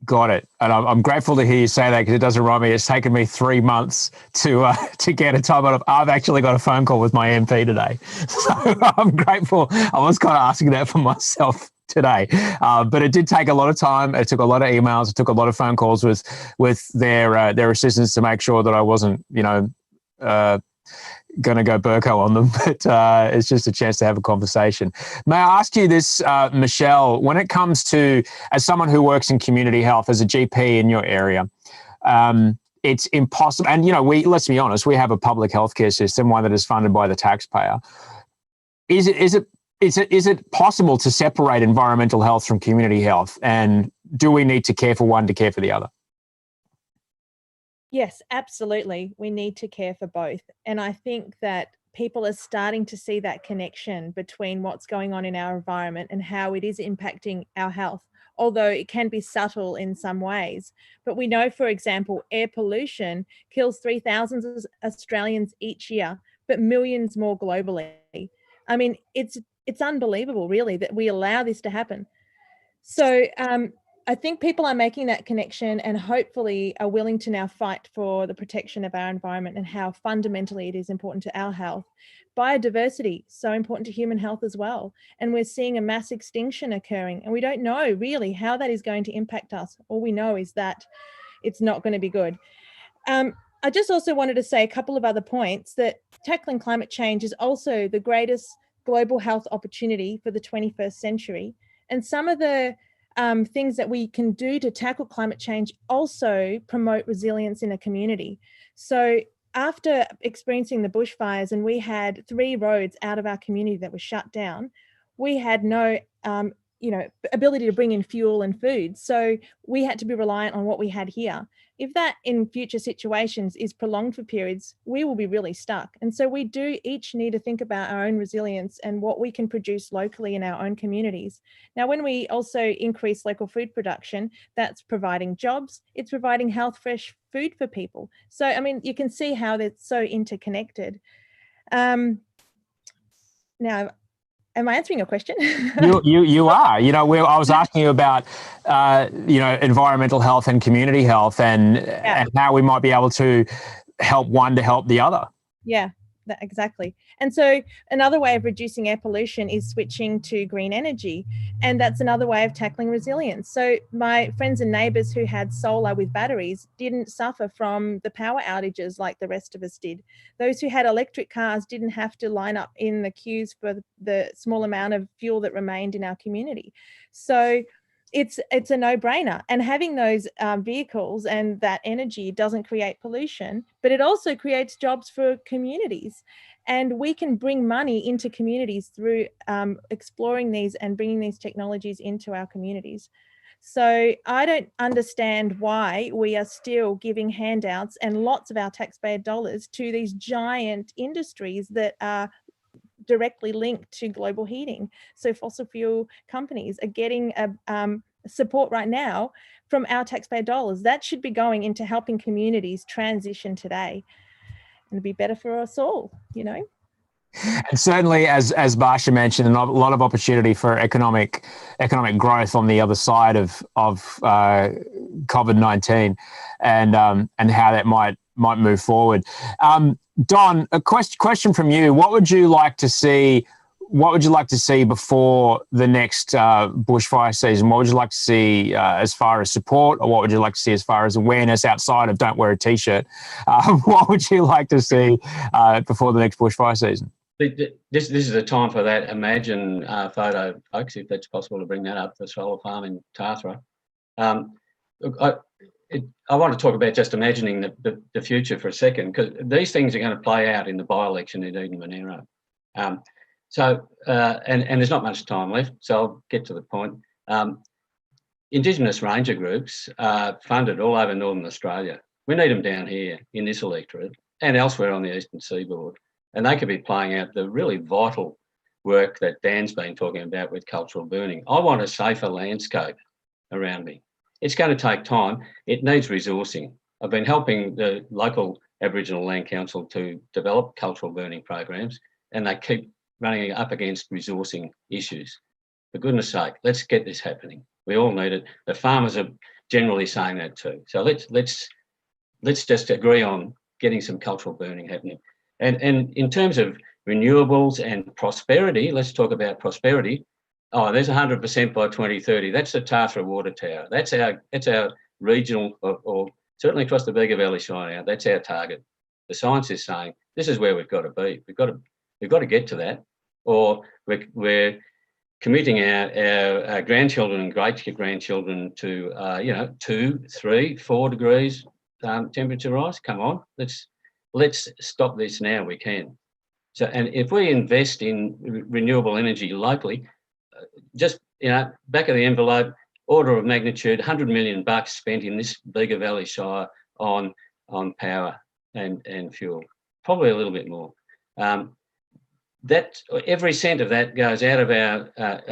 Got it. And I'm grateful to hear you say that, because it does remind me, it's taken me 3 months to get a time out. I've actually got a phone call with my MP today. So I'm grateful. I was kind of asking that for myself today, but it did take a lot of time. It took a lot of emails. It took a lot of phone calls with their assistants to make sure that I wasn't, going to go Burko on them, but it's just a chance to have a conversation. May I ask you this, Michelle, when it comes to, as someone who works in community health, as a GP in your area, it's impossible. And, let's be honest, we have a public healthcare system, one that is funded by the taxpayer. Is it possible to separate environmental health from community health? And do we need to care for one to care for the other? Yes, absolutely. We need to care for both. And I think that people are starting to see that connection between what's going on in our environment and how it is impacting our health, although it can be subtle in some ways. But we know, for example, air pollution kills 3,000 Australians each year, but millions more globally. I mean, it's unbelievable, really, that we allow this to happen. So I think people are making that connection and hopefully are willing to now fight for the protection of our environment and how fundamentally it is important to our health. Biodiversity, so important to human health as well. And we're seeing a mass extinction occurring, and we don't know really how that is going to impact us. All we know is that it's not going to be good. I just also wanted to say a couple of other points, that tackling climate change is also the greatest global health opportunity for the 21st century. And some of the things that we can do to tackle climate change also promote resilience in a community. So after experiencing the bushfires, and we had 3 roads out of our community that were shut down, we had no ability to bring in fuel and food. So we had to be reliant on what we had here. If that in future situations is prolonged for periods, we will be really stuck. And so we do each need to think about our own resilience and what we can produce locally in our own communities. Now, when we also increase local food production, that's providing jobs, it's providing health, fresh food for people. So, I mean, you can see how they're so interconnected. Now, am I answering your question? You are. I was asking you about, environmental health and community health, and how we might be able to help one to help the other. Yeah, exactly. And so another way of reducing air pollution is switching to green energy. And that's another way of tackling resilience. So my friends and neighbours who had solar with batteries didn't suffer from the power outages like the rest of us did. Those who had electric cars didn't have to line up in the queues for the small amount of fuel that remained in our community. So it's a no-brainer. And having those vehicles and that energy doesn't create pollution, but it also creates jobs for communities. And we can bring money into communities through exploring these and bringing these technologies into our communities. So I don't understand why we are still giving handouts and lots of our taxpayer dollars to these giant industries that are directly linked to global heating. So fossil fuel companies are getting a support right now from our taxpayer dollars. That should be going into helping communities transition today. And it'd be better for us all, you know. And certainly, as Barsha mentioned, a lot of opportunity for economic growth on the other side of COVID-19, and how that might move forward. Don, a question from you. What would you like to see? What would you like to see before the next bushfire season? What would you like to see as far as support, or what would you like to see as far as awareness outside of don't wear a t-shirt? What would you like to see before the next bushfire season? This is a time for that Imagine photo, folks, if that's possible to bring that up, the solar farm in Tathra. Look, I want to talk about just imagining the future for a second, because these things are going to play out in the by-election in Eden-Monaro. And there's not much time left, so I'll get to the point. Indigenous ranger groups are funded all over Northern Australia. We need them down here in this electorate and elsewhere on the eastern seaboard. And they could be playing out the really vital work that Dan's been talking about with cultural burning. I want a safer landscape around me. It's going to take time. It needs resourcing. I've been helping the local Aboriginal Land Council to develop cultural burning programs, and they keep running up against resourcing issues. For goodness sake, let's get this happening. We all need it. The farmers are generally saying that too. So let's just agree on getting some cultural burning happening. And in terms of renewables and prosperity, let's talk about prosperity. Oh, there's 100% by 2030. That's the Tathra water tower. That's our regional, or certainly across the Bega Valley Shire now. That's our target. The science is saying this is where we've got to be. We've got to get to that, or we're committing our grandchildren and great-grandchildren to 2, 3, 4 degrees temperature rise. Come on, let's stop this now. We can. So, and if we invest in renewable energy locally, just back of the envelope, order of magnitude, $100 million spent in this Bega Valley Shire on power and fuel, probably a little bit more. That every cent of that goes out of our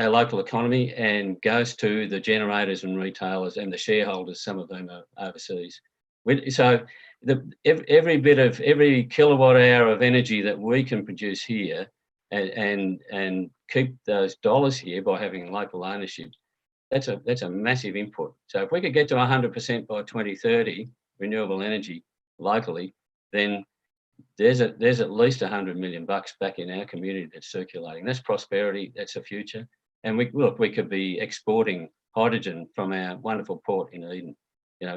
local economy and goes to the generators and retailers and the shareholders, some of whom are overseas. So every kilowatt hour of energy that we can produce here and keep those dollars here by having local ownership, that's a massive input. So if we could get to 100% by 2030 renewable energy locally, then there's at least $100 million back in our community that's circulating. That's prosperity. That's the future. And we could be exporting hydrogen from our wonderful port in Eden.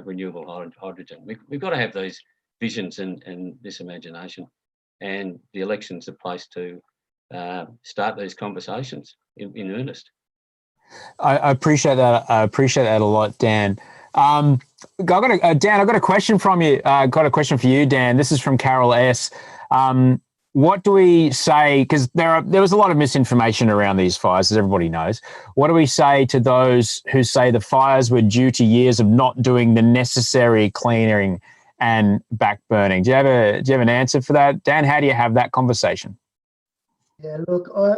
Renewable hydrogen. We've got to have these visions and this imagination. And the election's the place to start these conversations in earnest. I appreciate that. I appreciate that a lot, Dan. Dan, I've got a question from you. Got a question for you, Dan. This is from Carol S. What do we say? Because there was a lot of misinformation around these fires, as everybody knows. What do we say to those who say the fires were due to years of not doing the necessary clearing and backburning? Do you have an answer for that, Dan? How do you have that conversation? Yeah, look, I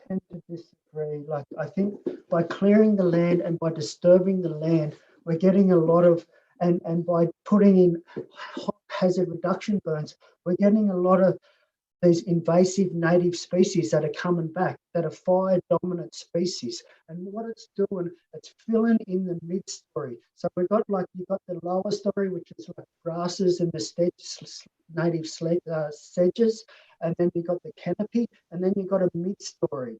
tend to disagree. Like, I think by clearing the land and by disturbing the land, we're getting a lot of, and by putting in hazard reduction burns, we're getting a lot of these invasive native species that are coming back, that are fire-dominant species. And what it's doing, it's filling in the mid-story. So you've got the lower story, which is like grasses and the native sedges, and then you've got the canopy, and then you've got a mid-story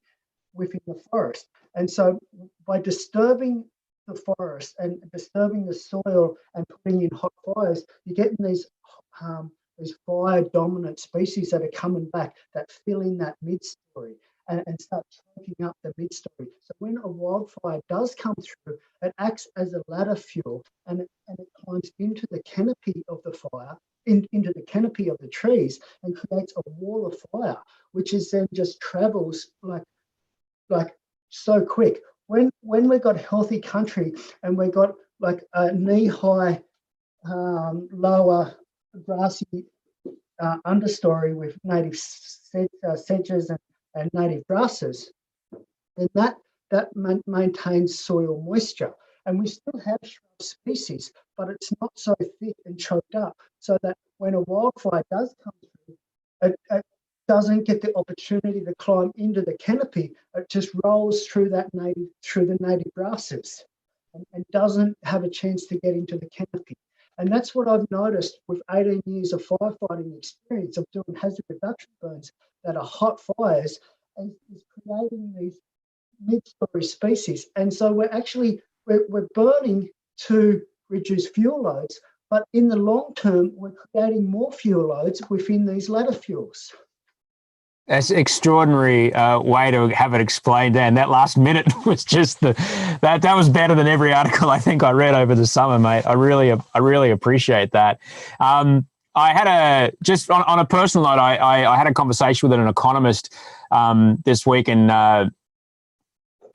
within the forest. And so by disturbing the forest and disturbing the soil and putting in hot fires, you're getting these fire-dominant species that are coming back that fill in that mid-story and start choking up the mid-story. So when a wildfire does come through, it acts as a ladder fuel and it climbs into the canopy of the fire, into the canopy of the trees, and creates a wall of fire, which is then just travels like so quick. When we got healthy country and we got like a knee-high lower grassy understory with native sedges and native grasses, then that maintains soil moisture. And we still have shrub species, but it's not so thick and choked up, so that when a wildfire does come through, it doesn't get the opportunity to climb into the canopy. It just rolls through the native grasses and doesn't have a chance to get into the canopy. And that's what I've noticed with 18 years of firefighting experience of doing hazard reduction burns that are hot fires, and is creating these mid-story species. And so we're burning to reduce fuel loads, but in the long term, we're creating more fuel loads within these ladder fuels. That's an extraordinary way to have it explained, Dan. That last minute was just that was better than every article I think I read over the summer, mate. I really appreciate that. I had just on a personal note, I had a conversation with an economist this week, and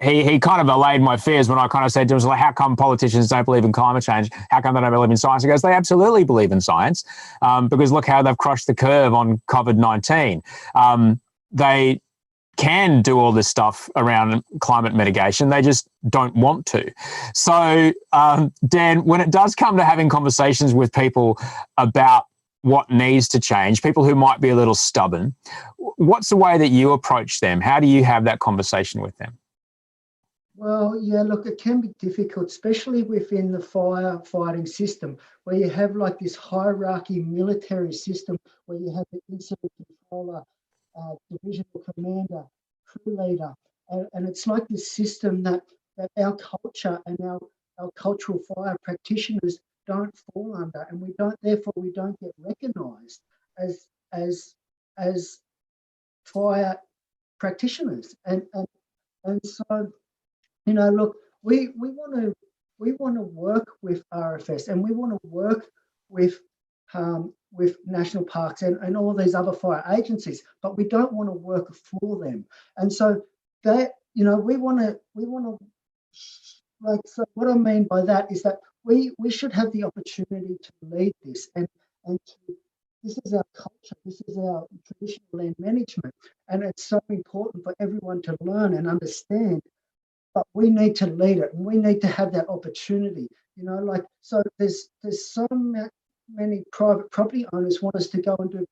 he kind of allayed my fears when I kind of said to him, like, how come politicians don't believe in climate change? How come they don't believe in science? He goes, they absolutely believe in science, because look how they've crushed the curve on COVID-19. They can do all this stuff around climate mitigation. They just don't want to. So, Dan, when it does come to having conversations with people about what needs to change, people who might be a little stubborn, what's the way that you approach them? How do you have that conversation with them? Well, yeah, look, it can be difficult, especially within the firefighting system, where you have like this hierarchy military system where you have the incident controller, divisional commander, crew leader. And it's like this system that our culture and our cultural fire practitioners don't fall under, and we don't get recognised as fire practitioners. And so, you know, look, we want to work with RFS, and we want to work with national parks and all these other fire agencies, but we don't want to work for them. And so that, you know, we want to like, so what I mean by that is that we should have the opportunity to lead this, and this is our culture, this is our traditional land management, and it's so important for everyone to learn and understand. But we need to lead it, and we need to have that opportunity. You know, like, so there's so many private property owners want us to go and do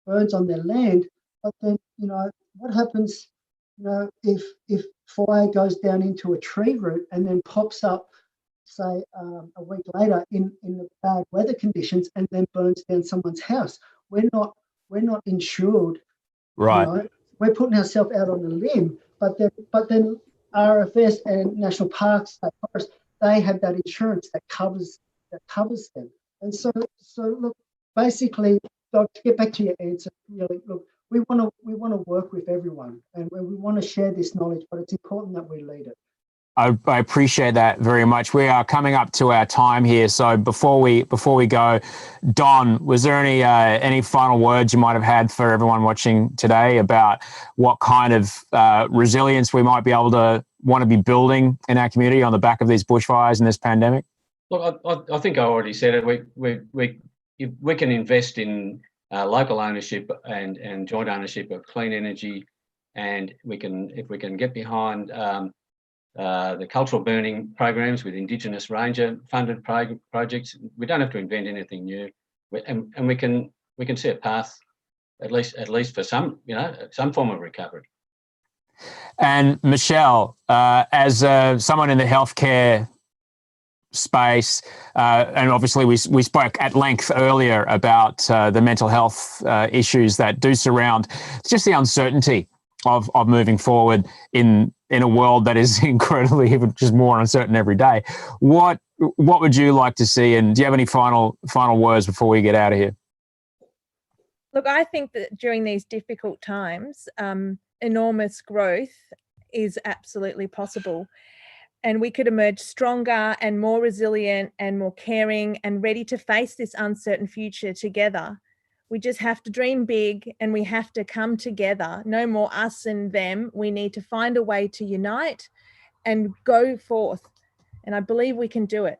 burns on their land, but then, you know, what happens, you know, if fire goes down into a tree root and then pops up, say, a week later in the bad weather conditions, and then burns down someone's house? We're not insured, right? You know? We're putting ourselves out on a limb, but then RFS and national parks, state forests, they have that insurance that covers them. And so look, basically, to get back to your answer, really, look, we want to work with everyone, and we want to share this knowledge, but it's important that we lead it. I appreciate that very much. We are coming up to our time here, so before we go, Don, was there any final words you might have had for everyone watching today about what kind of resilience we might be able to want to be building in our community on the back of these bushfires and this pandemic? Look, I think I already said it. We can invest in local ownership and joint ownership of clean energy, and if we can get behind the cultural burning programs with Indigenous Ranger funded projects, we don't have to invent anything new, and we can see a path, at least for some form of recovery. And Michelle, as someone in the healthcare space, and obviously we spoke at length earlier about the mental health issues that do surround just the uncertainty of moving forward in a world that is incredibly just more uncertain every day. What would you like to see, and do you have any final words before we get out of here? Look, I think that during these difficult times, enormous growth is absolutely possible. And we could emerge stronger and more resilient and more caring and ready to face this uncertain future together. We just have to dream big, and we have to come together. No more us and them. We need to find a way to unite and go forth. And I believe we can do it.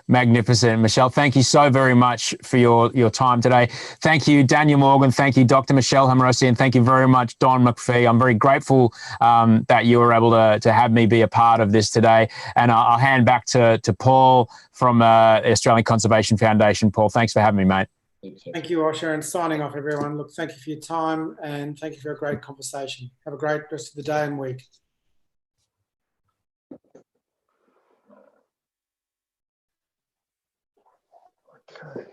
Magnificent. Michelle, thank you so very much for your time today. Thank you, Daniel Morgan. Thank you, Dr. Michelle Hamrosi, and thank you very much, Don McPhee. I'm very grateful that you were able to have me be a part of this today. And I'll hand back to Paul from the Australian Conservation Foundation. Paul, thanks for having me, mate. Thank you, Osher, and signing off, everyone. Look, thank you for your time and thank you for a great conversation. Have a great rest of the day and week. Okay.